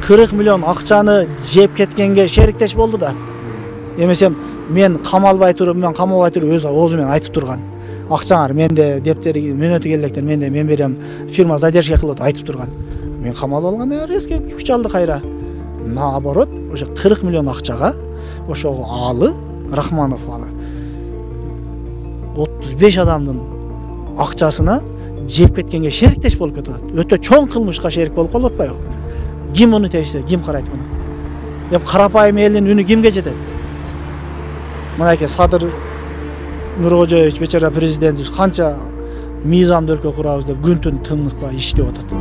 40 milyon акчаны жеп кеткенге шериктеш болду да. Эмесем мен камалбай туруп, мен камалбай туруп өз оозумен айтып турган. Акчаңар менде дептери мөөнөтү келдектен мен берем, фирма задержка кылат айтып турган. Мен камалып алганда резко күч алды кайра. Наоборот, уже 40 миллион акчага ошого алы, Рахманов алы 35 адамдын акчасына жеп кеткенге шериктеш болуп кетет. Өтө чоң кылмышка шерик болуп калып атпайбы? Ким муну тегишсе, ким карайт муну? Эми карапайым элдин үнү кимге жетет? Мынакей Садыр Нуркожоевич бечара президент канча мыйзамды өлкө курабыз деп күн-түн тыныкпай иштеп атат.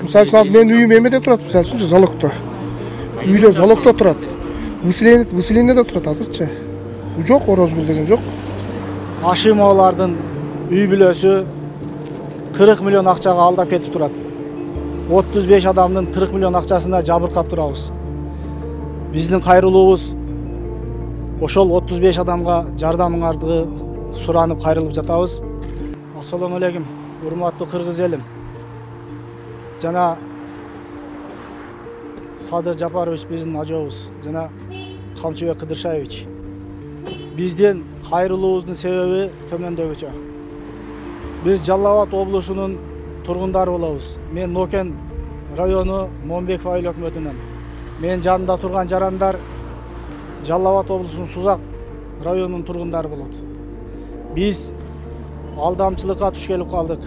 Мисалы үчүн мен үйүм эмеде турат, мисалы үчүн залогто. Үйдө залогто турат. Выселениеде турат азырчы. Жок, Орозгүл деген жок. Ашимовлардын үй бүлөсү 40 миллион акчага алдап кетип турат. 35 адамдын 40 миллион акчасына жабыркап турабыз. Биздин кайрылуубуз ошол 35 адамга жардамыңарды суранып кайрылып жатабыз. Ассаламу алейкум, урматтуу кыргыз элим. Жана Садыр Жапарович биздин ажообуз, жана Камчыбек Кыдыршаевич. Биздин кайрылуубуздун себеби төмөндөгүчө. Биз Жалал Абад облусунун тургундары болобуз. Мен Нокен району Момбеков айыл өкмөтүнөн. Мен жанында турган жарандар Жалал Абад облусунун Сузак районунун тургундары болот. Биз алдамчылыкка туш келип калдык.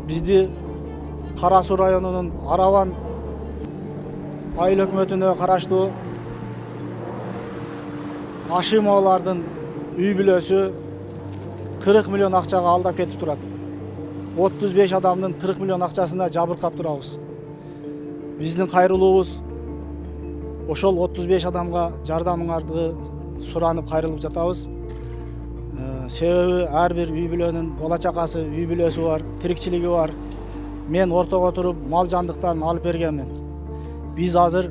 Бизди Кара Суу районунун Араван айыл өкмөтүнө караштуу Ашимовлардын үй бүлөсү 40 миллион акчага алдап кетип турат. 35 адамдын 40 миллион акчасына жабыркап турабыз. Биздин кайрылуубуз ошол 35 адамга жардамыңарды суранып кайрылып жатабыз. Себеби ар бир үй бүлөнүн бала чакасы, үй бүлөсү бар, тирикчилиги бар. Мен ортого туруп мал жандыктарын алып бергенмин. Биз азыр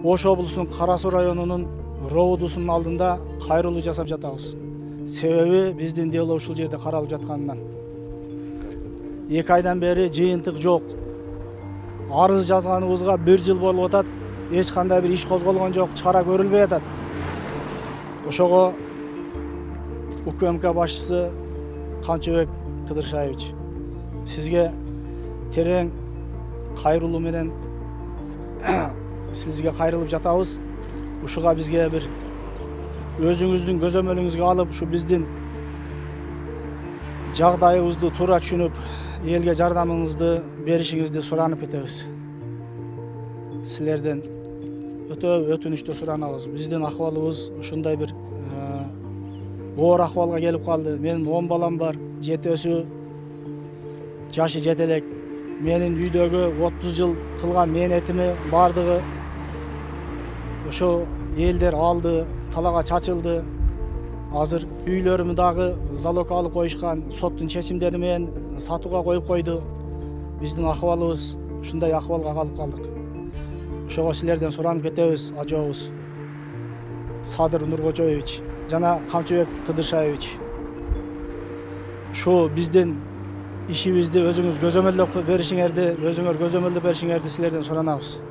Ош облусунун Кара Суу районунун Роудусунун алдында кайрылуу жасап жатабыз. Себеби биздин дело ушул жерде каралып жатканынан. 2 айдан бери жыйынтык жок. Арыз жазганыбызга 1 жыл болуп атат. Эч кандай бир иш козголгон жок, чара көрүлбөй атат. Ошого УКМК башчысы Камчыбек Кыдыршаевич, сизге терең кайрылуу менен сизге кайрылып жатабыз. Ушуга бизге бир өзүңүздүн көзөмөлүңүзгө алып, ушу биздин жагдайыбызды туура түшүнүп, элге жардамыңызды беришиңизди суранып кетебиз. Силерден өтө өтүнүчтүү суранабыз. Биздин акыбалыбыз ушундай бир оор акыбалга келип калды. Менин 10 балам бар, 7-өсү жашы жетелек. Менин үйдөгү 30 жыл кылган мээнетими бардыгы ошо элдер алды, талага чачылды. Азыр үйлөрүмү дагы залогко алып коюшкан, соттун чечимдери менен сатууга коюп койду. Биздин акыбалыбыз ушундай акыбалга калып калдык. Ошого силерден суранып кетебиз, ажообуз Садыр Нуркожоевич жана Камчыбек Кыдыршаевич. Ушу биздин ишибизди өзүңүз көзөмөлдөп беришиңерди, өзүңөр көзөмөлдөп беришиңерди силерден суранабыз.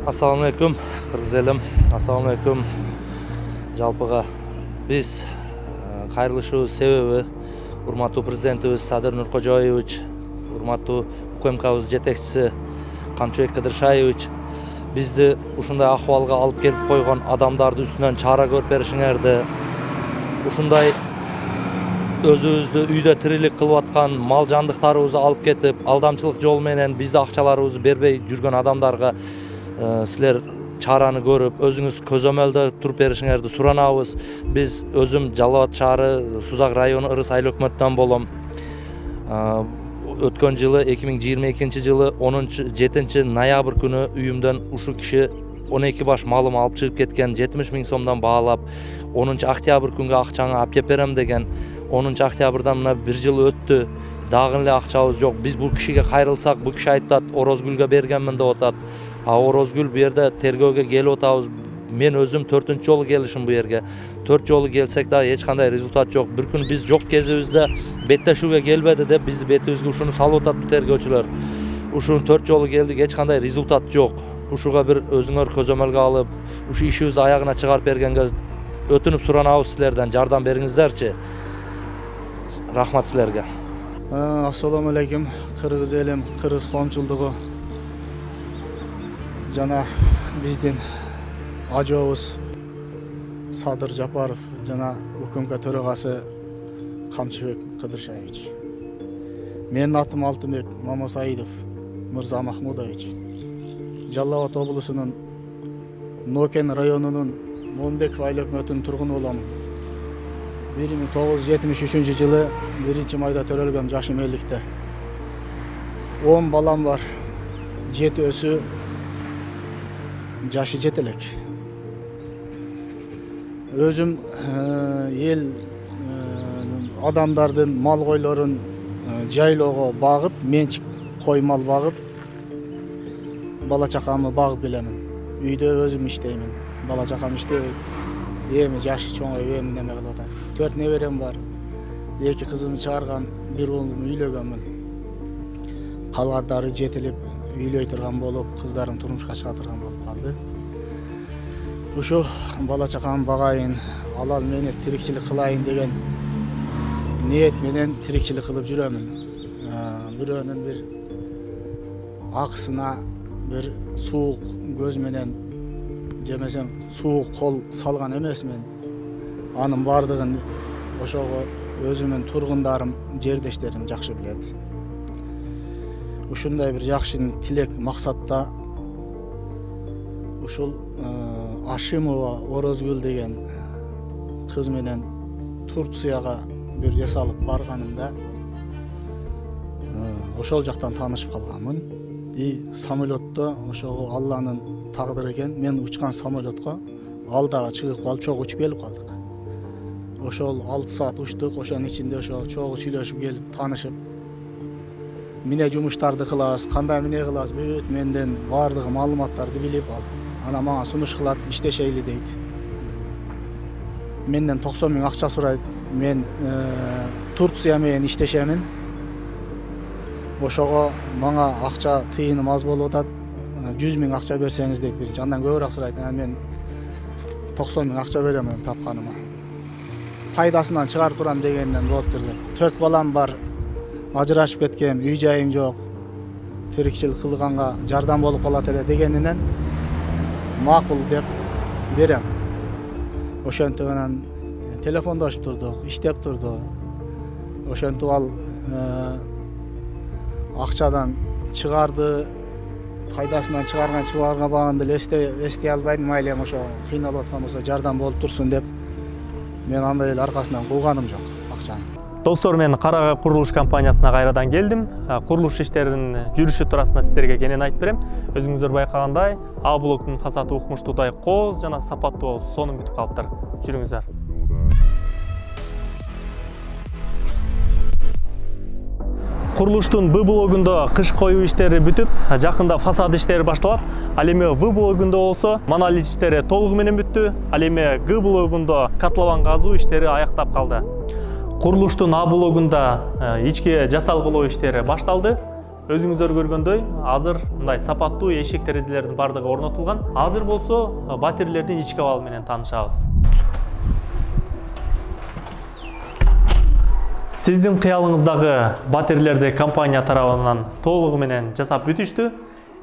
Ассаламу алейкум, кыргыз элим. Ассаламу алейкум. Жалпыга биз кайрылышыбыз себеби урматтуу президентибиз Садыр Нуркожоевич, урматтуу УКМКбыз жетекчиси Камчыбек Кыдыршаевич бизди ушундай акыбалга алып келип койгон адамдарды үстүнөн чара көрүп беришиңерди. Ушундай өзүбүздү үйдө тирилик кылып аткан мал жандыктарыбызды алып кетип, алдамчылык жол менен бизди акчаларыбызды бербей жүргөн адамдарга силер чараны көрүп, өзүңүз көзөмөлдө туруп беришиңерди суранабыз. Биз өзүм Жалал Абад шаары Сузак району Ырыс айыл өкмөтүнөн болом. Өткөн жылы 2022 жылы 7 ноябрь күнү үйүмдөн ушу киши 12 баш малым алып чыгып кеткен, 70 000 сомдон баалап, 10 октябрь күнгө акчаңы алып кеп берем деген. 10 октябрдан мына 1 жыл өттү. Дагы эле акчабыз жок. Биз бул кишиге кайрылсак, бул киши айтат, Орозгүлгө бергенмин деп атат. Орозгүл бу жерде тергөөгө келип атабыз. Men özüm 4-cü jolu gelişim bu yerge. 4 jolu gelsek daha hiç kanday rezultat yok. Bir gün biz yok kezibizde betleşүүгө келбеди деп bizdi betibizge ушуну салып атат bu tergөөчүлөр. Ушунун 4 жолу келдик, hiç kanday результат жок. Ушуга bir özüңөр көзөмөлгө алып, ушу ишибизди аягына чыгарып бергенге өтүнүп суранабыз силерден, жардам бериңиздерчи. Рахмат силерге. Assalamu alaykum, Kırgız elim, Kırgız komşulduğu. Jana bizdin ajobuz Sadır Japarov, jana UKMK төрагасы Камчыбек Кыдыршаевич. Менин атым Алтынбек Мамасаидов Мырза Махмудович. Жалал Абад облусунун Нокен районунун Момбеков айыл өкмөтүнүн тургуну болом. 1973 жылы 1-майда төрөлгөм жаш эмеликте. 10 балам бар. 7-өсү жашы жетелек. Өзүм эл адамдардын мал койлорун жайлоого багып, менчик кой мал багып, бала чакамы багып келемин. Үйдө өзүм иштеймин. Бала чакам иштебейт. Эми жашы чоңоюп эми неме кылып атат. 4 неберем бар. 2 кызымды чыгарган, 1 уулумду үйлөгөнмүн. Калгандары жетилип, үйлөй турган болуп, кыздарым турмушка чыга турган болуп калды. Ушу бала чакамды багайын, алал мени тирикчилик кылайын деген ниет менен тирикчилик кылып жүрөмүн. Бирөөнүн бир акысына бир суук көз менен жемесем суук кол салган эмесмин. Анын бардыгын ошого өзүмүн тургундарым, жердештерим жакшы билет. Ушундай бир жакшы тилек максатта ушул Ашимова Орозгүл деген кыз менен Турцияга бир эс алып барганымда ошол жактан таанышып калганмын. Самолетто ошого Алланын тагдыры экен, мен учкан самолетко алдага чыгып калып чогуу учуп келип калдык. Ошол 6 саат учтук, ошонун ичинде ошол чогуу сүйлөшүп келип таанышып, эмне жумуштарды кылабыз, кандай эмне кылабыз, бүт менден баардыгы маалыматтарды билип алып, ана мага сунуш кылат, иштешейли дейт. Менден 90 000 акча сурайт. Мен Турция менен иштешемин. Ошого мага акча тыйыным аз болуп атат. 100 000 акча берсеңиз дейт, бир андан көбүрөөк сурайт. Мен 90 000 акча берем тапканыма. Пайдасынан чыгарып турам дегенден болуптур деп. 4 балам бар. Ажырашып кеткем, үй жайым жок. Тирикчилик кылганга жардам болуп калат эле дегенинен макул деп берем. Ошентип анан телефондошуп турдук, иштеп турду. Ошентип ал акчадан чыгарды, пайдасынан чыгарга баганды эстей албайм, майли ошо кыйналып аткан болсо жардам болуп турсун деп мен андай эле аркасынан кууганым жок акчаны. Достор, мен Карагай курулуш компаниясына кайрадан келдим. Курулуш иштеринин жүрүшү туурасында сиздерге кенен айтып берем. Өзүңүздөр байкагандай, А блоктун фасады укмуштуудай кооз жана сапаттуу болуп, сонун бүтүп калыптыр. Жүрүңүздөр. Курулуштун Б блогунда кыш коюу иштери бүтүп, жакында фасад иштери башталат. Ал эми В блогунда болсо монолит иштери толугу менен бүттү. Ал эми Г блогунда котлован казуу иштери аяктап калды. Курулуштун А блогунда ички жасалгылоо иштери башталды. Өзүңүздөр көргөндөй, азыр мындай сапаттуу эшик терезелердин бардыгы орнотулган. Азыр болсо батирелердин ички абалы менен таанышабыз. Сиздин кыялыңыздагы батирелерди компания тарабынан толугу менен жасап бүтүштү.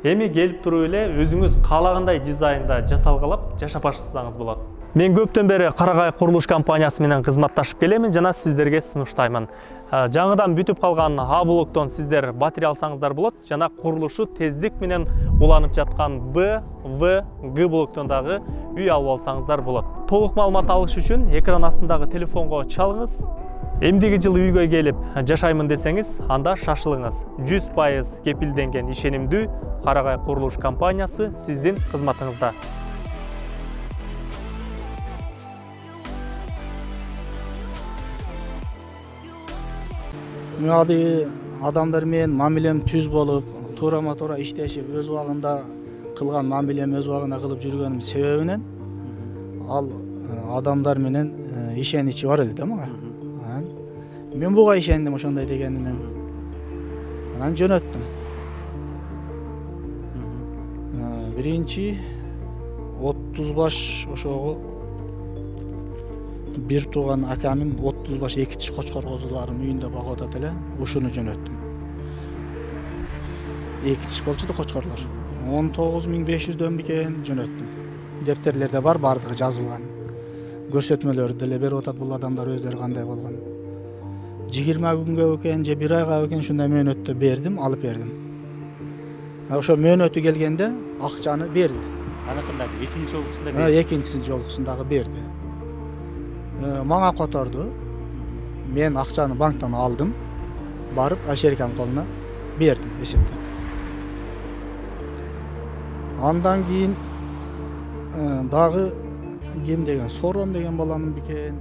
Эми келип туруп эле өзүңүз каалагандай дизайнда жасалгалап жашап баштасаңыз болот. Мен көптөн бери Карагай курулуш компаниясы менен кызматташып келемин жана сиздерге сунуштаймын. Жаңыдан бүтүп калган А блоктон сиздер батире алсаңыздар болот жана курулушу тездик менен уланып жаткан Б, В, Г блоктон дагы үй алып алсаңыздар болот. Толук маалымат алыш үчүн экран астындагы телефонго чалыңыз. Эмдиги жылы үйгө келип жашаймын десеңиз, анда шашылыңыз. 100% кепилденген ишенимдүү Карагай курулуш компаниясы сиздин кызматыңызда. Мындай адамдар менен мамилем түз болуп, туура-туура иштешип, өз убагында кылган мамилем өз убагында кылып жүргөнүм себебинен ал адамдар менен ишеничи бар эле да мага. Мен буга ишендим ошондой дегенине. Анан жөнөттүм. Биринчи 30 баш ошого бир тууган акамын 30 баш эки тиш кочкор козуларын үйүндө багып атат эле. Ушуну жөнөттүм. Эки тиш болчу да кочкорлор. 19.500 бекен жөнөттүм. Дептерлерде бар, бардыгы жазылган. Көрсөтмөлөрдү деле берип атат бул адамдар өздөрү кандай болгон. 20 күнгө экен же 1 айга экен ушундай мөөнөттө бердим, алып бердим. Ошо мөөнөтү келгенде акчаны берди. Анакында экинчи жолкусунда берди. Экинчи жолкусундагы берди. Мага которду. Мен акчаны банктан алдым. Барып Алшериканын колуна бердим эсептеп. Андан кийин дагы кем деген Сорон деген баланын бекен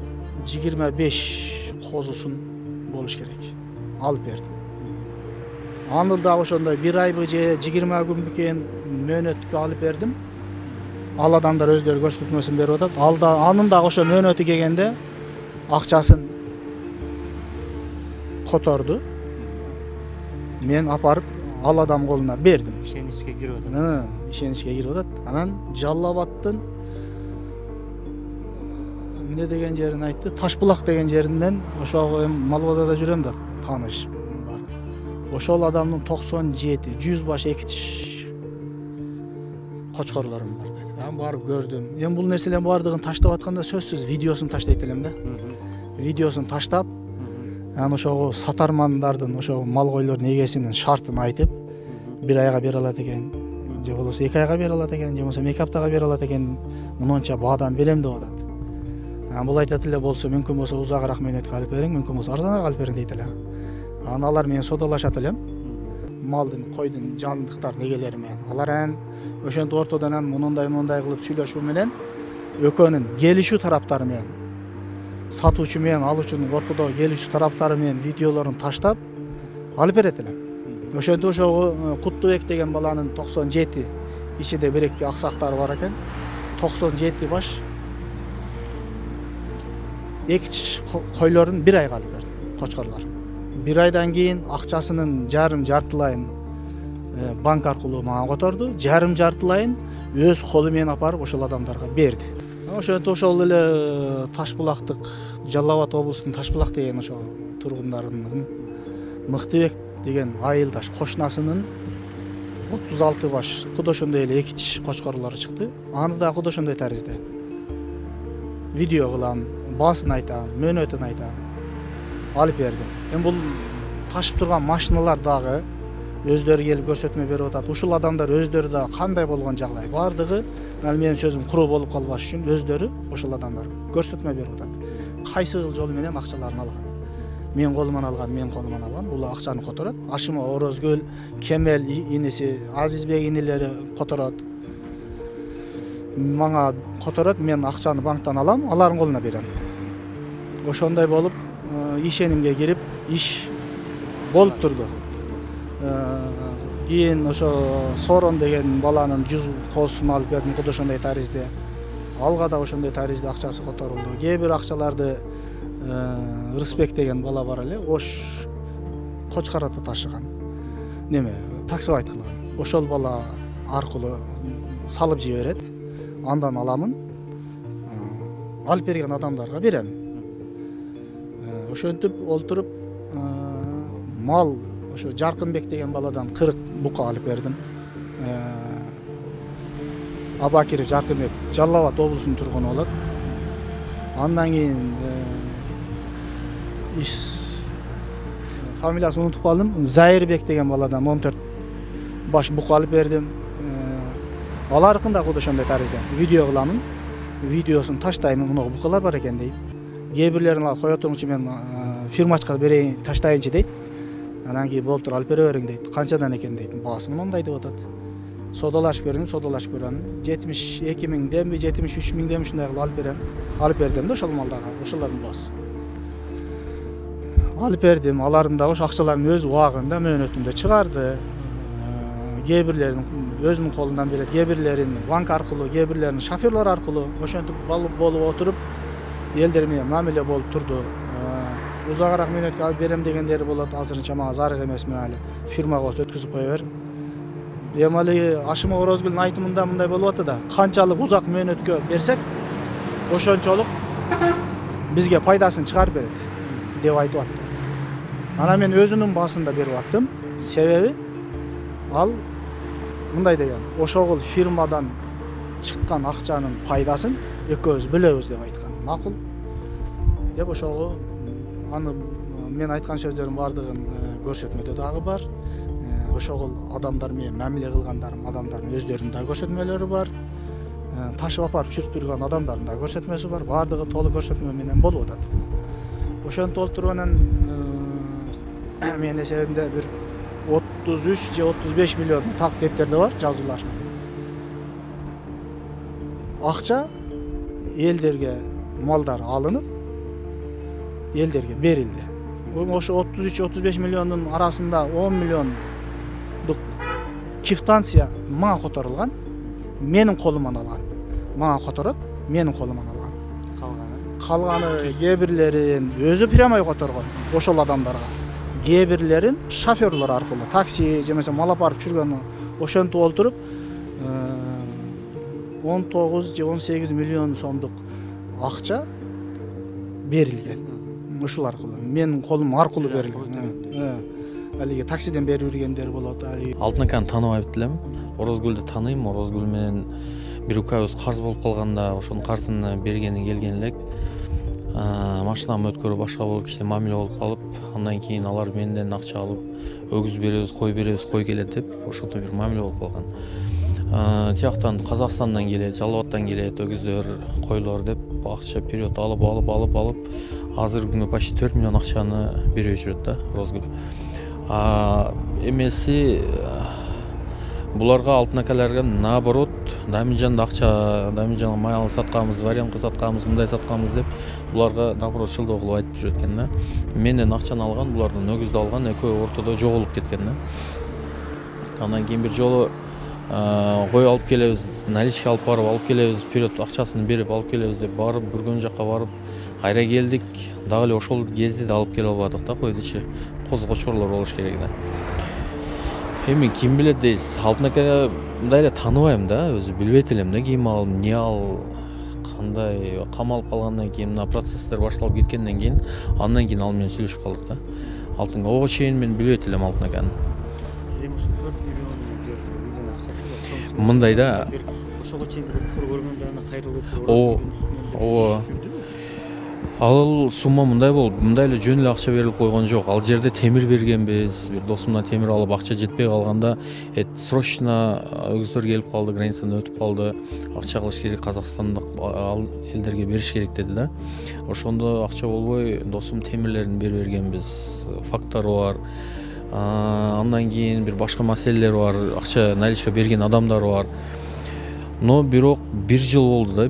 25 козусун болуш керек. Алып бердим. Аны дагы ошондой 1 айбы же 20 күн бекен мөөнөткө алып бердим. Ал адамдар өздөрү көрсөтмөсүн берип атат. Анын дагы ошо мөөнөтү келгенде акчасын которду. Мен апарып ал адам колуна бердим. Ишеничке кирип атат. Ишеничке кирип атат. Анан Жалал Абадтын эмне деген жерин айтты? Ташбулак деген жеринен ошого мал базарда жүрөм да тааныш бар. Ошол адамдын 97, 100 баш эки тиш кочкорлорум бар dedi. Мен барып көрдүм. Эми бул нерселердин бардыгын таштап атканда сөзсүз видеосун таштайт элем да. Видеосун таштап, анан ошого сатармандардын ошо мал койлордун эгесинин шартын айтып, 1 айга бере алат экен, же болбосо 2 айга бере алат экен, же болбосо 2 аптага бере алат экен, мынча баадан берем деп атат. Бул айтат эле болсо мүмкүн болсо узагыраак мөөнөткө алып бериң, мүмкүн болсо арзаныраак алып бериң дейт эле. Анан алар менен содалашат элем. Малдын, койдун жандыктар негелери менен. Алар ошентип ортодон мындай кылып сүйлөшүү менен экөөнүн келишүү тараптары менен сатуучу менен алуучунун ортодо келишүү тараптары менен видеолорун таштап алып берет элем. Ошентип ошого Куттубек деген баланын 97 ичинде бир-эки аксактары бар экен. 97 баш эки тиш койлорун 1 айга алып берди, кочкорлор. 1 айдан кийин акчасынын жартылайын банк аркылуу мага которду, жартылайын өз колу менен апарып ошол адамдарга берди. Ошентип ошол эле Ташбулактык, Жалал Абад облусунун Ташбулак деген ошо тургундарынын Мыктыбек деген айылдаш кошунасынын 36 баш куда ошондой эле эки тиш кочкорлору чыкты. Аны да куда ошондой таризде. Видео кылам, баасын айтам, мөөнөтүн айтам. Алып бердим. Эми бул ташып турган машиналар дагы өздөрү келип көрсөтмө берип атат. Ушул адамдар өздөрү да кандай болгон жагдай бардыгы, менин сөзүм куру болуп калбаш үчүн өздөрү ошол адамдар көрсөтмө берип атат. Кайсы жол менен акчаларын алган. Мен колуман алган, бул акчаны которот. Ашыма Орозгөл, Кемел иниси, Азизбек инилери которот. Мага которот, мен акчаны банктан алам, алардын колуна берем. Ошондой болуп, ишенимге кирип, иш болуп турду. Кийин ошо Сорон деген баланын 100 козусун алып бердим, куда ошондой таризде. Алга да ошондой таризде акчасы которулду. Кээ бир акчаларды Рысбек деген бала бар эле, Ош Кочкарата ташыган. Таксибайт кылган. Ошол бала аркылуу салып жиберет. Андан аламын. Алып берген адамдарга берем. Ошентип олтуруп мал ошо Жаркынбек деген баладан 40 бука алып бердим. Абакиров Жаркынбек Жалал Абад облусунун тургуну болот. Андан кийин фамилиясын унутуп калдым. Зайырбек деген баладан 14 баш бука алып бердим. Алардыкын да куда ошондой таризде видео кыламын. Видеосун таштаймын, мына букалар бар экен дейт. Кээ бирлерин кое туруңчу, мен фирмачка берейин, таштайынчы дейт. Анан кийин болуптур, алып бере бериң дейт. Канчадан экен дейт. Баасы мындай деп атат. Содалашып көрүм, 72 миң демби, 73 миң дем ушундай кылып алып берем. Алып бердим да ошол малдага, ошолордун баасы. Алып бердим, алардын дагы ошо акчаларын өз убагында, мөөнөтүндө чыгарды. Кээ бирлерин өзүнүн колунан берет, кээ бирлерин банк аркылуу, кээ бирлерин шоферлор аркылуу ошентип болуп отуруп элдер менен мамиле болуп турду. Узагыраак мөөнөткө алып берем дегендери болот. Азырынча мага зарык эмесмин али. Фирмага өткүзүп кое бер. Эми али Ашымов Орозгүлдүн айтымында мындай болуп атты да, канчалык узак мөөнөткө берсек, ошончолук бизге пайдасын чыгарып берет деп айтып атты. Ана мен өзүнүн басында берип аттым. Себеби ал мындай деген, ошол фирмадан чыккан акчанын пайдасын экөөбүз билебиз деп айткан. Макул деп ошого аны мен айткан сөздөрдүн баардыгын көрсөтмөдө дагы бар. Ошол адамдар менен мамиле кылгандарым, адамдардын өздөрүнүн да көрсөтмөлөрү бар. Ташып апарып чүрүктүргөн адамдардын да көрсөтмөсү бар. Баардыгы толук көрсөтмө менен болуп атат. Ошентип олтуруп анан менин эсебимде бир 33 же 35 миллион так дептерде бар жазуулар. Акча элдерге малдар алынып, элдерге берилди. Ошо 33-35 миллиондун арасында 10 миллиондук квитанция мага которулган, менин колуман алган. Мага которот, менин колуман алган. Калганы кээ бирлерин өзү прямой которгон ошол адамдарга. Кээ бирлерин шоферлор аркылуу, такси же болбосо мал апарып жүргөн ошентип олтуруп 19 же 18 миллион сомдук акча берилген. Ушул аркылуу, менин колум аркылуу берилген. Алиги таксиден берип жүргендер болот. Алтын аканы тааныбайт элем. Орозгүлдү тааныйм. Орозгүл менен бир үкөбүз карыз болуп калганда, ошонун карызын бергени келген элек. Машинамы өткөрүп башка болуп кичине мамиле болуп калып, андан кийин алар менден акча алып, өгүз беребиз, кой келет деп, ошондой бир мамиле болуп калган. Тияктан Казакстандан келет, Жалал Абадтан келет, өгүздөр, койлор деп акча период алып, азыр күнгө почти 4 миллион акчаны берип жүрөт да Орозгүл. Эмеси буларга алтын акаларга наоборот, Даминжанда акча, Даминжанга май сатканбыз, вариантка сатканбыз, мындай сатканбыз деп буларга наоборот шылдоо кылып айтып жүрөт экен да. Менден акчаны алган, булардан өгүздү алган, экөө ортодо жоголуп кеткен да. Андан кийин бир жолу кой алып келебиз, наличка алып келебиз, период акчасын берип алып келебиз деп барып, бүргөн жакка барып, кайра келдик. Дагы эле ошол кезде да алып келе албадык да койдучу. Козгочорлор болуш керек да. Эми ким билет дейсиз, Алтын ака мындай эле тааныбайм да, өзү билбейт элем да, ким ал, эмне ал, кандай камалып калгандан кийин, мына процесстер башталып кеткенден кийин, андан кийин ал менен сүйлөшүп калдык да. Алтын ого чейин мен билбейт элем Алтын аканы. Сиз эми 4 миллион үйдүн акчасы бар. Мындай да. Ошого чейин бир кур көргөндө аны кайрылып Ооба. Ал сумма мындай болду. Мындай эле жөн эле акча берилип койгон жок. Ал жерде темир бергенбиз. Бир досумдан темир алып акча жетпей калганда, срочно өгүздөр келип калды, границадан өтүп калды. Акча кылыш керек, Казакстандык ал элдерге бериш керек деди да. Ошондо акча болбой, досум темирлерин берип бергенбиз. Фактору бар. Андан кийин бир башка маселелер бар. Акча наличка берген адамдар бар. Но бирок бир жыл болду да,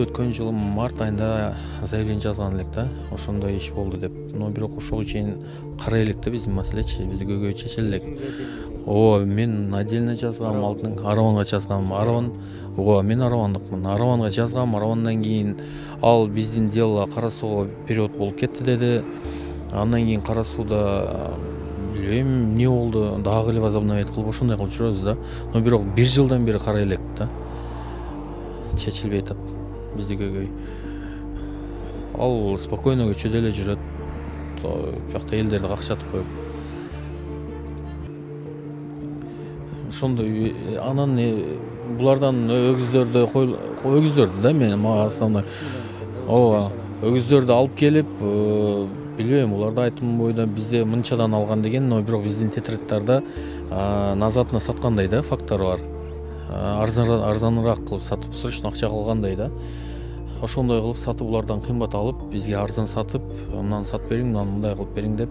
өткөн жылы март айында заявление жазган элек да, ошондой иш болду деп. Но бирок ошого чейин карай элек да биздин маселечи, бизди көйгөй чечиле элек. Ооба, мен отдельно жазгам, алтын Араванга жазгам. Ооба, мен Аравандыкмын. Араванга жазгам, Аравандан кийин ал биздин дело кара суга период болуп кетти деди. Андан кийин кара сууда билбейм эмне болду, дагы эле возобновить кылып ошондой кылып жүрөбүз да. Но бирок бир жылдан бери карай элек да. Чечилбей атат бизди көйгөй. Ал спокойно көчөдө эле жүрөт. Бuyakta элдерди какчатып коюп. Ошондой анан булардан өгүздөрдү да мен мага основной. Ооба, өгүздөрдү алып келип, билбейм, уларды айтым бойда бизде мынчадан алган деген, но бирок биздин тетреттарда назатына саткандай да, фактор бар. Арзаныраак кылып сатып, срочно акча кылгандай да. Ошондой кылып сатып, улардан кыйммат алып, бизге арзан сатып, мынаны сатып бериң, мынаны мындай кылып бериң деп.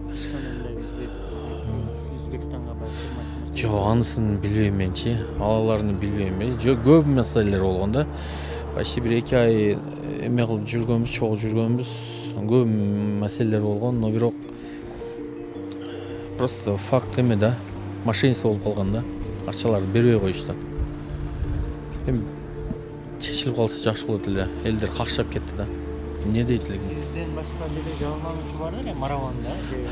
Өзбекстанга барып Жок, анысын билбейм менчи. Алаларын билбейм. Көп маселелер болгон да. Почти бир 2 ай эме кылып жүргөнбүз, чогуу жүргөнбүз. Көп маселелер болгон, но бирок просто факт эме да. Мошенничество болуп калган да. акчаларды бербей коюшту. Эми чечилип калса жакшы болот эле. Элдер какшап кетти да. Не дейт элек? Сизден башка бири жалгамчы бар эле Мараванда?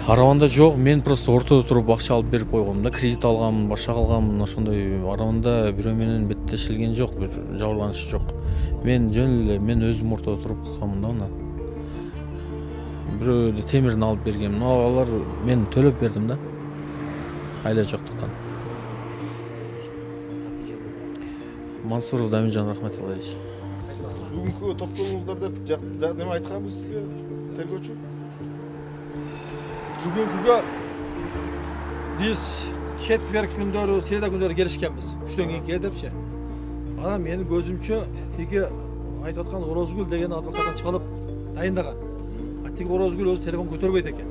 Араванда жок, мен просто ортодо туруп акча алып берип койгом да, кредит алганмын, башка калганмын, ошондой Араванда бирөө менен беттешилген жок, бир жабырланыш жок. Мен жөн эле мен өзүм ортодо туруп калганмын да аны. Бирөө темирин алып бергем, алар мен төлөп бердим да. Айла жоктуктан. Мансуров Дамиржан Рахматуллович. Бүгүнкү топтооңуздар деп неме айтканбыз сизге, тергөөчү? Бүгүнкүгө биз четверг күндөрү, среда күндөрү келишкенбиз. 3төн кийинки депчи. Анан менин көзүмчө тиги айтып аткан Орозгүл деген адвокаттан чалып дайындаган. Тиги Орозгүл өзү телефон көтөрбөйт экен.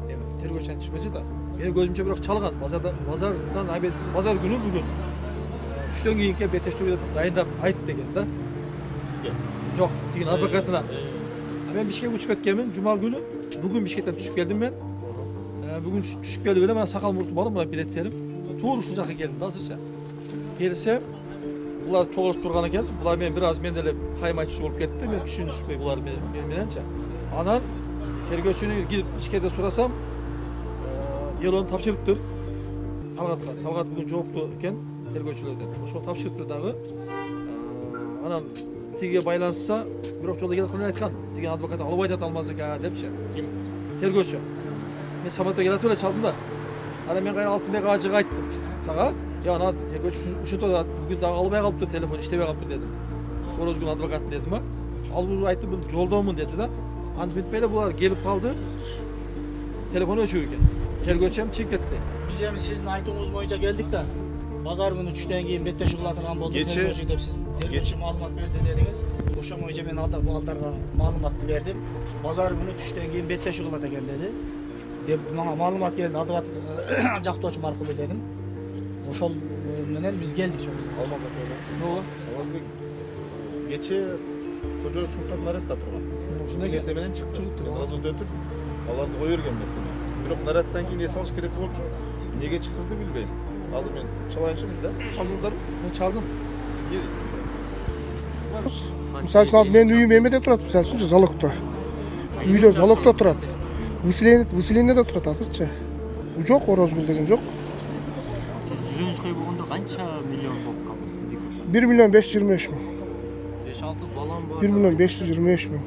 Эми тергөөчү айтышпачы да. Менин көзүмчө бирок чалган. Базар күнү бүгүн 3төн кийинки беттештирүү дайындап айт деген да. Жок, тигин адвокатына. Мен Бишкекке учуп кеткенмин жума күнү. Бүгүн Бишкектен түшүп келдим мен. Бүгүн түшүп келип эле мына сакал муртум бар, мына билеттерим. Туура ушул жака келдим азырча. Келсе, булар чогулуп турган экен. Булар мен бир аз мен деле кайым айтчу болуп кетти. Мен түшүнүшпөй булар мененче. Анан тергөөчүнү кирип ичкерде сурасам, делону тапшырыптыр. Талгат бүгүн жоопту экен тергөөчүлөрдөн. Ошол тапшырыптыр дагы. Анан тиге байланышса, бирок жолдо келатканда айткан. Деген адвокат алып айтат алмазыка депчи. Ким? Тергөөчү. Мен самолетке келатып эле чалдым да. Ана мен кайра Алтынбек ажыга айттым. Сага, ана тергөөчү ушунда бүгүн дагы албай калыптыр, телефон иштебей калыптыр дедим. Орозгүл адвокат дедим а. Ал бул айтты, бул жолдомун деди да. Антип эле булар келип калды. Телефон өчүп экен. Тергөөчүм чыгып кетти. Биз эми сиздин айтууңуз боюнча келдик да. Базар күнү 3төн кийин беттешүү кыла турган болду. Тергөөчү деп сиз тергөөчү маалымат берди дедиңиз. Ошо боюнча мен балдарга маалыматты бердим. Базар күнү 3төн кийин беттешүү кылат экен деди. Деп мага маалымат келди, адвокат жактоочум аркылуу дедим. Ошол менен биз келдик. Кече Кожо Султан Наретта турган. Ушундай керте менен чыктым. Разылды өтүп, аларды кое берген мен. Бирок Нареттан кийин эс алыш керек болчу. Эмнеге чыкырды билбейм. Азыр мен чалайынчымын да. Чалдыңыздарбы? Мен чалдым. Мисалы үчүн азыр менин үйүм эмеде турат, мисалы үчүн залогдо. Үйлөр залогдо турат. Выселениеде турат азырчы. Жок, Орозгүл деген жок. Сиз жүзүнүз койгондо канча миллион болуп калды сиздики? 1 миллион 525 миң. 5-6 балам бар. 1 миллион 525 миң.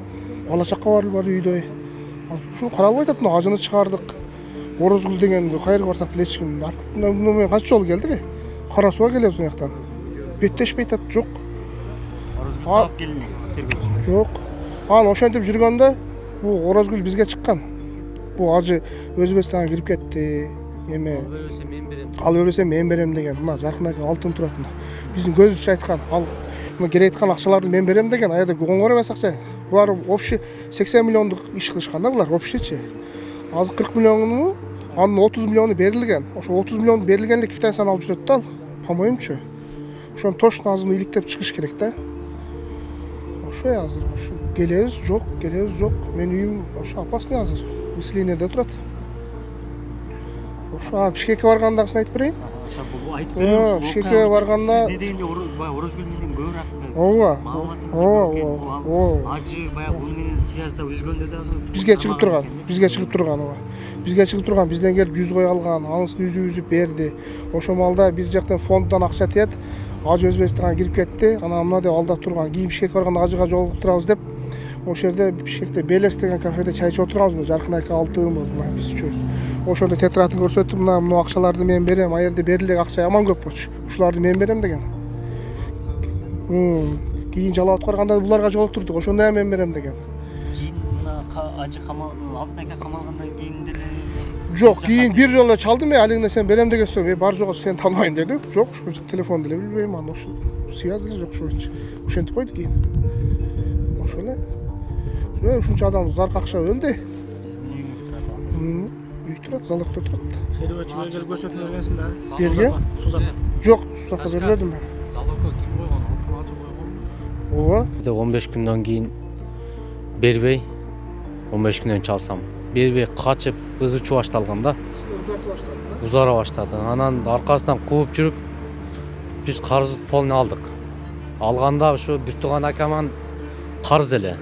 Бала чакка бар үйдө. Ушул каралбай атат, мына ажыны чыгардык. Орозгүл деген кайерге барсак деле эч ким. Мен канча жолу келдик? Кара сууга келебиз мына жактан. Беттешпей атат, жок. Орозгүл алып келине, тергөөчү. Жок. Анан ошентип жүргөндө бул Орозгүл бизге чыккан. Бул ажы Өзбекстанга кирип кетти. Эме ал бербесе мен берем деген. Мына жаркын ака алтын турат. Биздин көзүбүзчө айткан. Ал керек айткан акчаларды мен берем деген. Аерде коңгор эмес акча. Булар общий 80 миллиондук иш кылышкан да булар общийчи. Азыр 40 миллиону, анын 30 миллиону берилген. Ошо 30 миллион берилгенлик квитанцияны алып жүрөт да ал. По-моюмчу. Ошону точно азыр иликтеп чыгыш керек да. Ошо азыр келебиз, жок. Мен үйүм ошо опасный азыр. Выселениеде турат. Ошо Бишкекке баргандасын айтып берейин. Ошо бул айтып бериңиз. Бишкекке барганда сиз дегенде Орозгүл менен көбүрөөк ооба. Ажы баягы бул менен связьда үзгөндө дагы бизге чыгып турган ооба. Бизге чыгып турган, бизден келип 100 кой алган, анысын үзүп берди. Ошо малда бир жактан фонддон акча тиет. Ажы Өзбекстанга кирип кетти. Анан мына деп алдап турган. Кийин Бишкекке барганда ажыга жолуктурабыз деп ошол жерде Бишкекте Белес деген кафеде чай ичип отурганбыз. Жаркын айка алтын болду мына биз үчөөбүз. Ошондо тетратын көрсөтүп, мына акчаларды мен берем, аерде берилген акча аман көп болчу. Ушуларды мен берем деген. Кийин жалап аткарганда буларга жолуктурдук. Ошондо мен берем деген. Кийин мына ажы Алтын ака камалгандан кийин деле жок, кийин бир жолу чалдым, алигине сен берем деген сөз, бар жок сен таныбайм деди. Жок, телефон деле билбейм, аны ошо связь деле жок ошончу. Ошентип койду кийин. Ошо эле. Ушунча адам зар какша өлдү. сиздин үйүңүз турат азыр. Үй турат, залогдо турат. Тергөөчүгө келип көрсөтмө бергенсиң да. Берген? Сузакка. Жок, сузакка бербедим мен. Залогко ким койгон? Алтын ачы койгон. Ооба. 15 күндөн кийин бербей 15 күндөн чалсам бербей качып ызы чуу башталган да. Uzarta баштады да? Uzara başladı. Анан аркасынан кууп жүрүп биз карызды полный алдык. Алганда ушу бир тууган акаман карыз эле.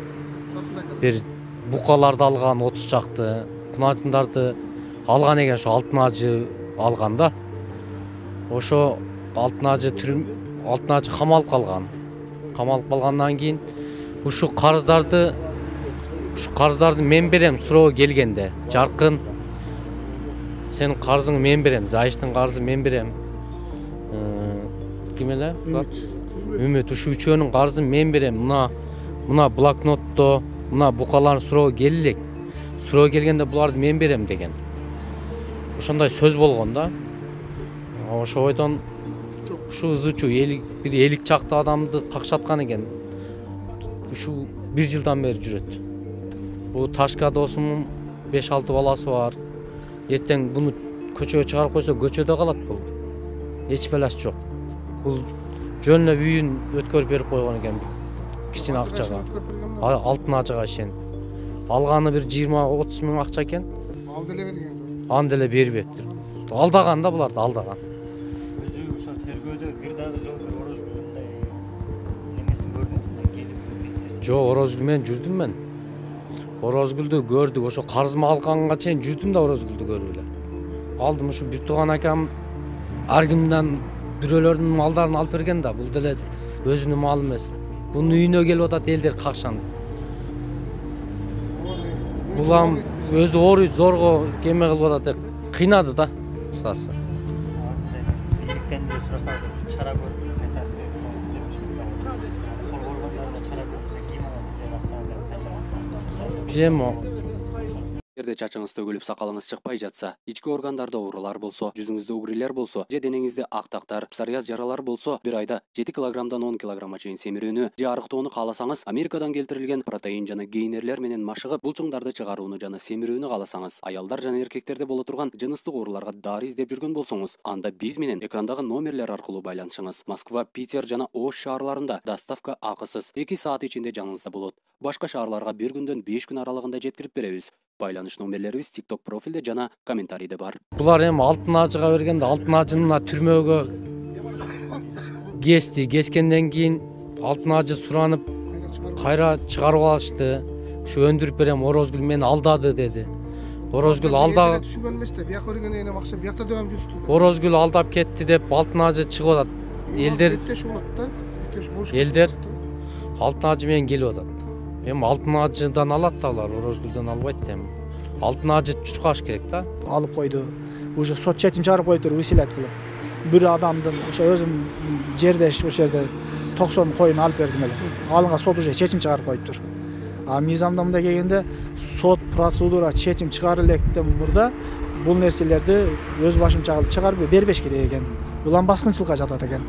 Бир букаларды алган 30 чакты, куначындарды алган экен, ошо алтын ажы алган да. Ошо алтын ажы камалып калган. Камалып калгандан кийин ушу карыздарды мен берем суроо келгенде. Жаркын сенин карызыңды мен берем, Зайыштын карызын мен берем. Ким эле? Үмүт, ушу үчөөнүн карызын мен берем. Мына блокнотто, мына букаларын суроо келелек. Суроо келгенде буларды мен берем деген. Ошондой сөз болгон да. Ошо бойдон ушу ызычуу бир 50 чакты адамды какшаткан экен. Ушу 1 жылдан бери жүрөт. Бул Ташка досумдун 5-6 баласы бар. Эртең буну көчөгө чыгарып койсо көчөдө калат бул. Эч баласы жок. Бул жөн эле үйүн өткөрүп берип койгон экен. Кичине акчага. Алтын ажыга шен. Алганы бир 20-30 миң акча экен. Алды эле берген. Анда эле бербептир. Алдаган да буларды, алдаган. Өзү ошо тергөөдө бир дагы жол бир орозгүлүндай немесин көрдүңүзбү? Келип жүрүп Жок, Орозгүл менен жүрдүм мен. Орозгүлдү көрдүк, ошо карызымы алганга чейин жүрдүм да Орозгүлдү көрүп эле. Алдым ушу бир тууган акам ар кимден бирөөлөрдүн малдарын алып берген да, бул деле өзүнүн малы эмес. Бунун үйүнө келип атат элдер какшанып. Булам өзү ооруй зорго кеме кылып атат деп кыйнады да, кыскасы. бийликтен де сурасак чара көрүп кайтарып берип кол койгондорго чара көрсө ким аласыздар акчаны кайтарып? Билем, Эгерде чачыңыз төгүлүп сакалыңыз чыкпай жатса, ички органдарда оорулар болсо, жүзүңүздө угрилер болсо, же денеңизде актактар, псориаз жаралар болсо, бир айда 7 килограммдан 10 килограммга чейин семирүүнү же арыктоону кааласаңыз, Америкадан келтирилген протеин жана гейнерлер менен машыгып, булчуңдарды чыгарууну жана семирүүнү кааласаңыз, аялдар жана эркектерде боло турган жыныстык ооруларга дары издеп жүргөн болсоңуз, анда биз менен экрандагы номерлер аркылуу байланышыңыз. Москва, Питер жана Ош шаарларында доставка акысыз 2 саат ичинде жаныңызда болот. Башка шаарларга 1 күндөн 5 күн аралыгында жеткирип беребиз. Байланыш номерлерибиз TikTok профилде жана комментарийде бар. булар эми алтын ажыга бергенде алтын ажыны түрмөгө кескенден кийин алтын ажы суранып кайра чыгарып алышты. Ушу өндүрүп берем, Орозгүл мени алдады деди. Орозгүл алдап түшүнгөн эмес да, бияка көргөндөн кийин акча биякта дагы жүрүштү. Орозгүл алдап кетти деп алтын ажы чыгып атат. Элдер алтын ажы менен келип атат. Эми алтын ажыдан алат да алар, Орозгүлдөн албайт да эми. Алтын ажы чуркаш керек да. Алып койду. Уже сот четим чыгарып коюптур, виселет кылып. Бир адамдын ошо өзүм жердеш ошол жерде 90 коюн алып бердим эле. Алынга сот уже чечим чыгарып коюптур. А мыйзамда мындай келгенде сот процедура чечим чыгара электен мурда бул нерселерди өз башымча кылып чыгарып бербеш керек экен. Булан баскынчылыкка жатат экен.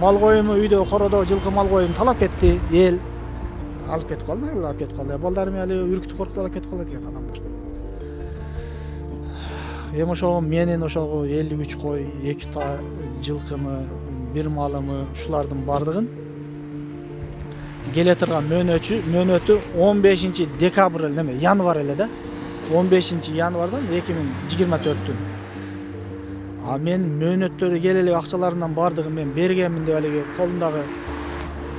Мал коюму үйдө кородо жылкы мал коюмун талап кетти, эл алып кетип калды, алып кетип калды. Балдарым али үркүтүп коркуп алып кетип калат экен адамдар. Эми ошого менин ошого 53 кой, 2 жылкымы, 1 малымы, ушулардын бардыгын келе турган мөөнөтү 15 декабрь неме, январь эле да. 15 январдан 2024-түн. А мен мөөнөттөрү келе эле акчаларымдан бардыгын мен бергенмин деп эле колундагы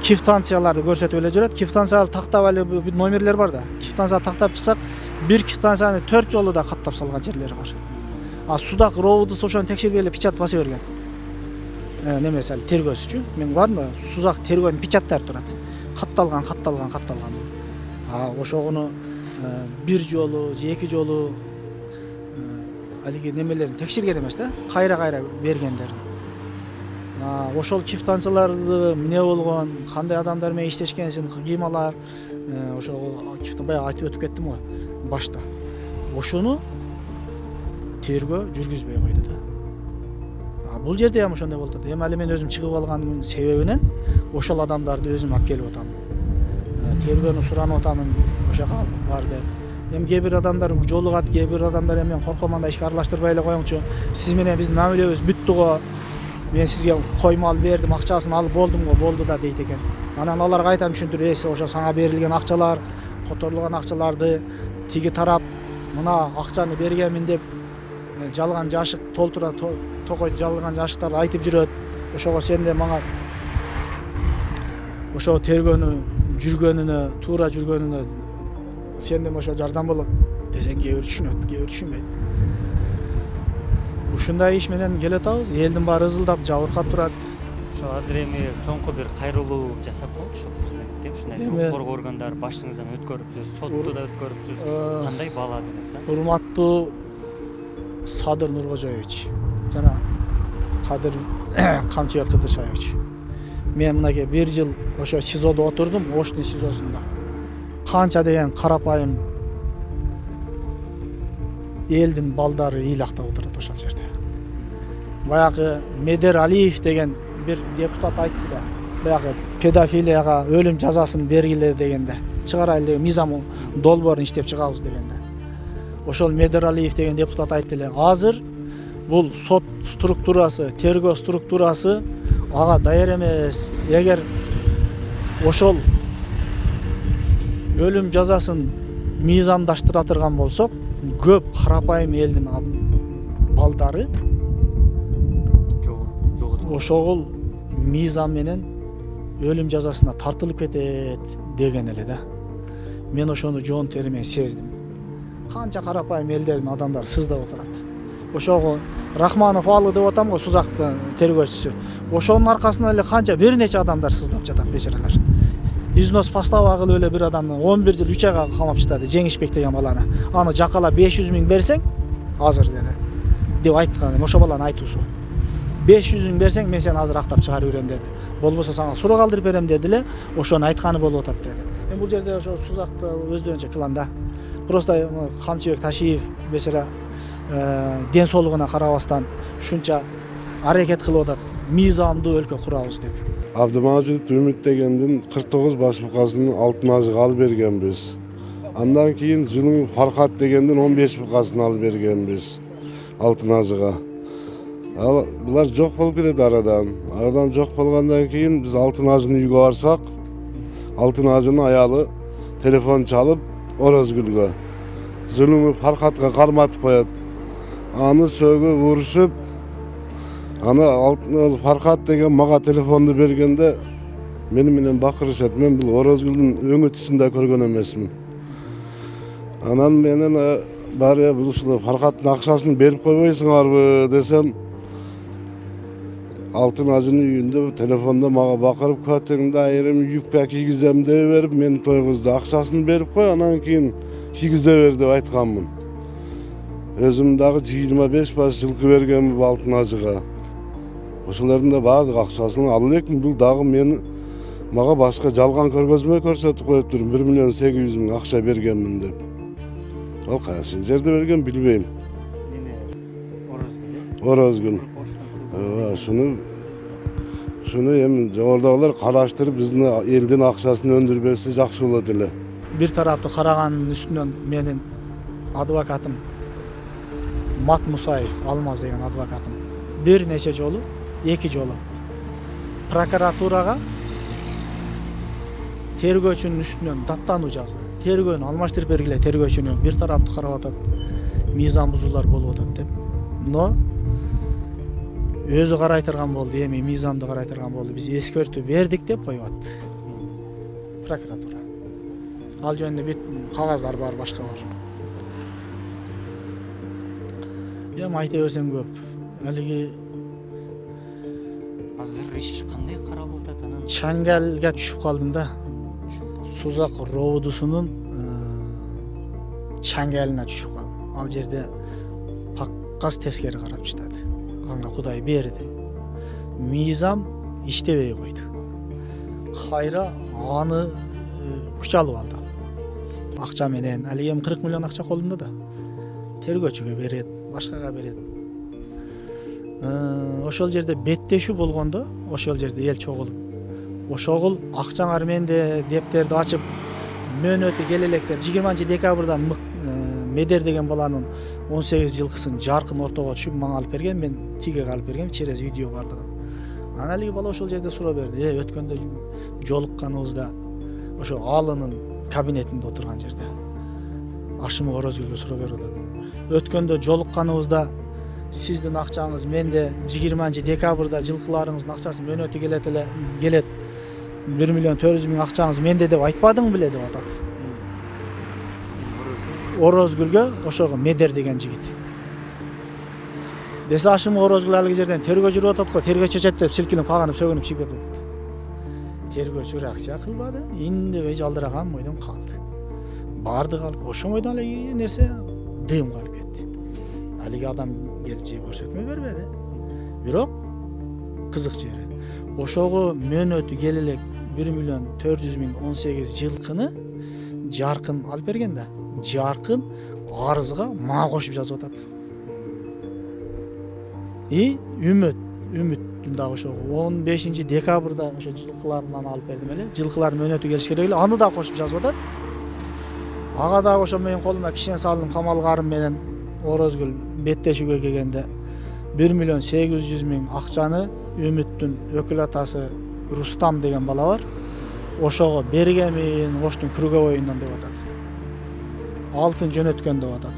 квитанцияларды көрсөтүп эле жүрөт. Квитанцияны тактап эле номерлер бар да. Квитанцияны тактап чыксак, бир квитанцияны 4 жолу да каттап салган жерлери бар. А судак ровду ошону текшерип эле печат баса берген. Немесе тергөөсүчү. Мен бармын да, судак тергөөнүн печаттары турат. Катталган. А ошогуну бир жолу же 2 жолу алиги немелерин текшерген эмес да, кайра бергендер. Ошол квитанцияларды эмне болгон, кандай адамдар менен иштешкенсин, кыймалар, ошол баягы айтып өтүп кеттим го башта. Ошону тергөө жүргүзбөй койду да. Бул жерде ham ошондой болуп атат. Эми али мен өзүм чыгып алганымдын себебинен ошол адамдарды өзүм алып келип атам. Тергөөнү суранып атамын, ошо жака бар деп. Эми кээ бир адамдар жолугат, кээ бир адамдар эми мен корком анда ишке аралаштырбай эле коюңчу. Сиз менен биздин мамилебиз бүттү го. Мен сизге коймал бердим, акчасын алып болдум го, болду да дейт экен. Анан аларга айтам түшүндүрүп, ошо сага берилген акчалар, которулган акчаларды тиги тарап мына акчаны бергенмин деп жалган жашык толтура токойду жалган жашыктарды айтып жүрөт. Ошого сен де мага ошо жүргөнүнө, туура жүргөнүнө сен де ошо жардам болот десең кээ бир түшүнөт, кээ бир түшүнбөйт. Ушундай иш менен келатабыз. Элдин баары ызылдап, жабыркап турат. Ошо азыр эми соңку бир кайрылуу жасап болчу президентте. Ушундай укук коргоо органдары башыңыздан өткөрүпсүз, сотту да өткөрүпсүз. Кандай бааладыңыз? Урматтуу Садыр Нуркожоевич жана Кадыр Камчыбек Кыдыршаевич. Мен мынакей 1 жыл ошо СИЗОдо отурдум, Оштун СИЗОсунда. Канча деген карапайым элдин балдары ыйлактап отурат ошол жерде. Баягы Медер Алиев деген бир депутат айтты да, баягы педофилияга өлүм жазасын бергиле дегенде, чыгарайлы деген мыйзам долбоорун иштеп чыгабыз дегенде. Ошол Медер Алиев деген депутат айтты эле, азыр бул сот структурасы, тергөө структурасы ага даяр эмес. Эгер ошол өлүм жазасын мыйзамдаштыра турган болсок, көп карапайым элдин балдары ошол мыйзам менен өлүм жазасына тартылып кетет деген эле да. Мен ошону жоон теримен сездим. Канча карапайым элдердин адамдары сыздап отурат. Ошого Рахманов Алы деп атам го, Сузактын тергөөчүсү. Ошонун аркасынан эле канча бир нече адамдар сыздап жатат, бечаралар. Износ постава кылып эле бир адамды 11 жыл 3 айга камап чыгарды, Жеңишбек деген баланы. Аны жакала 500 миң берсең, азыр деди. Деп айткан, ошо баланын айтуусу. 500 миң берсең, мен сени азыр актап чыгарып берем деди. Болбосо сага сурак алдырып берем деди эле, ошону айтканы болуп атат деди. Мен бул жерде ошо Сузакты өздөрүнчө кылам да. Просто Камчыбек Ташиев бечара ден соолугуна карабастан ушунча аракет кылып атат. Мыйзамдуу өлкө курабыз деп. Абдымажит Үмүт дегендин 49 баш букасын алтын ажыга алып бергенбиз. Андан кийин Зулум Фархат дегендин 15 букасын алып бергенбиз алтын ажыга. Ал булар жок болуп кетет арадан. Арадан жок болгондон кийин биз алтын ажыны үйгө барсак, алтын ажынын аялы телефон чалып Орозгүлгө Зулум Фархатка карматып коет. Аны сөөгө урушуп, аны алтын Фархат деген мага телефонду бергенде мени менен бакырышат. Мен бул Орозгүлдүн өңү түсүндө көргөн эмесмин. Анан менен бары бул ушул Фархаттын акчасын берип койбойсуңарбы десем, алтын ажынын үйүндө телефондо мага бакырып, көтөңдү айрым юбка кийгизем деп берип, мен тойгузду, акчасын берип кой, анан кийин кийгизе бер деп айтканмын. Өзүм дагы 25 баш жылкы бергенмин алтын ажыга. Ошолордун да баардык акчасын ала элекмин. Бул дагы мени мага башка жалган көргөзмө көрсөтүп коюптур. 1 миллион 800 миң акча бергенмин деп. Ал кайсы жерде берген билбейм. Орозгүл. Шуну эми жогорудагылар караштырып биздин элдин акчасын өндүрүп берсе жакшы болот эле. Бир тараптуу караганын үстүнөн менин адвокатым Мат Мусаев, Алмаз деген адвокатым, бир нече жолу, 2 жолу прокуратурага тергөөчүнүн үстүнөн даттануу жазды. Тергөөнү алмаштырып бергиле, тергөөчүнү бир тараптуу карап атат, мыйзам бузуулар болуп атат деп. Но өзү карай турган болду, эми мыйзамды карай турган болду. Биз эскертүү бердик деп коюп атты прокуратура. Ал жөнүндө бүт кагаздар бар, башка бар. Эми айта берсем көп. Алиги азыр иш кандай каралып атат анан? Чаңгалга түшүп калдым да. Сузак роодусунун чаңгалына түшүп калдым. Ал жерде паккас тескери карап чыктады. Анга Кудай берди. Мыйзам иштебей койду. Кайра аны күч алып алды. Акча менен, али эми 40 миллион акча колунда да. Тергөөчүгө берет, башкага берет. Ошол жерде беттешүү болгондо, ошол жерде эл чогулуп, ошогул акчаңар менде дептерди ачып, мөөнөтү келелектер 20 декабрда Медер деген баланын 18 жылкысын жаркын ортого түшүп мага алып берген, мен тиге алып берген, через видео бардыгын. Анан алиги бала ошол жерде суроо берди. Өткөндө жолукканыбызда ошо Алынын кабинетинде отурган жерде. Ашым Орозгүлгө суроо берип атат. Өткөндө жолукканыбызда сиздин акчаңыз менде 20 декабрда жылкыларыңыздын акчасы мөөнөтү келет 1 миллион 400 миң акчаңыз менде деп айтпадың беле деп атат. Орозгүлгө ошого Медер деген жигит. Десе ашым Орозгүл алыгы жерден тергөө жүрүп атат го, тергөө чечет деп силкинип калганып сөгүнүп чыгып кетет. Тергөөчү реакция кылбады, индебей жалдыраган бойдон калды. Барды калып, ошо бойдон эле нерсе дым калып кетти. Алиги адам келип же көрсөтмө бербеди. Бирок кызык жери, ошого мөөнөтү кел элек 1 миллион 400 миң 18 жылкыны Жаркын алып берген да. Жаркын арызга мага кошуп жазып атат. Үмүттүн дагы ошо 15 декабрда ошо жылкыларынан алып бердим эле. Жылкылар мөөнөтү келиш керек эле, аны да кошуп жазып атат. Ага дагы ошо менин колума кишен салдым, камалгарым менен Орозгүл беттешүүгө келгенде 1 миллион 800 миң акчаны Үмүттүн өкүл атасы Рустам деген бала бар. Ошого бергенмин Оштун круговойунан деп атат. Алтын жөнөткөн деп атат.